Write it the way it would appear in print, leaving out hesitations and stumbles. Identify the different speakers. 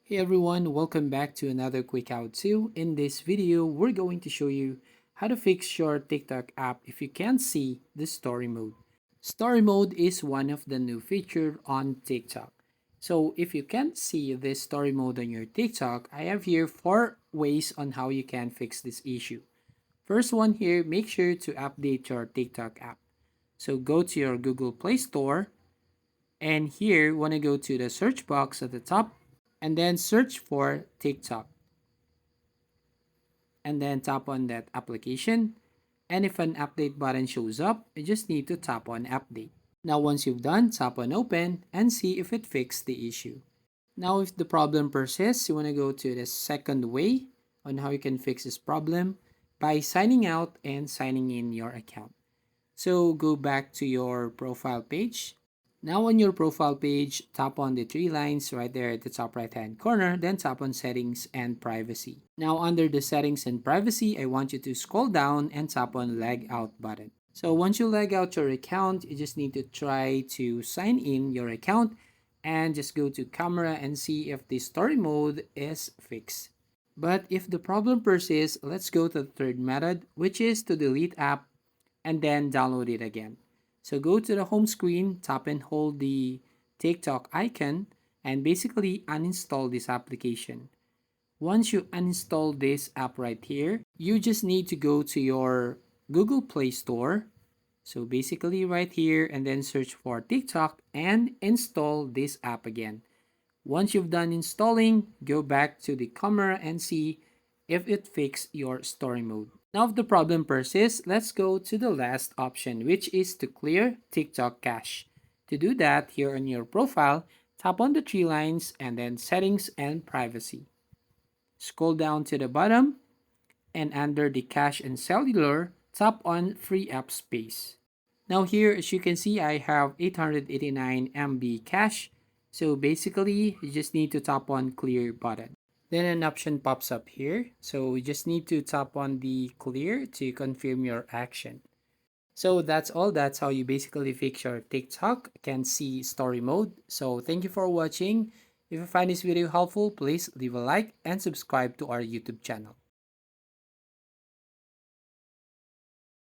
Speaker 1: Hey everyone, welcome back to another quick how-to. In this video, we're going to show you how to fix your TikTok app if you can't see the story mode. Story mode is one of the new features on TikTok. So if you can't see this story mode on your TikTok, I have here 4 ways on how you can fix this issue. First one here, make sure to update your TikTok app. So go to your Google Play Store and here you want to go to the search box at the top and then search for TikTok and then tap on that application. And if an update button shows up, you just need to tap on update. Now once you've done, tap on open and see if it fixed the issue. Now if the problem persists, you want to go to the second way on how you can fix this problem by signing out and signing in your account. So go back to your profile page. Now on your profile page, tap on the 3 lines right there at the top right hand corner, then tap on settings and privacy. Now under the settings and privacy, I want you to scroll down and tap on lag out button. So once you lag out your account, you just need to try to sign in your account and just go to camera and see if the story mode is fixed. But if the problem persists, let's go to the third method, which is to delete app and then download it again. So go to the home screen, tap and hold the TikTok icon, and basically uninstall this application. Once you uninstall this app right here, you just need to go to your Google Play Store. So basically right here and then search for TikTok and install this app again. Once you've done installing, go back to the camera and see if it fixed your story mode. Now if the problem persists, let's go to the last option, which is to clear TikTok cache. To do that, here on your profile, tap on the 3 lines and then settings and privacy. Scroll down to the bottom and under the cache and cellular, tap on free app space. Now here, as you can see, I have 889 MB cache. So basically, you just need to tap on clear button. Then an option pops up here. So we just need to tap on the clear to confirm your action. So that's all. That's how you basically fix your TikTok can see story mode. So thank you for watching. If you find this video helpful, please leave a like and subscribe to our YouTube channel.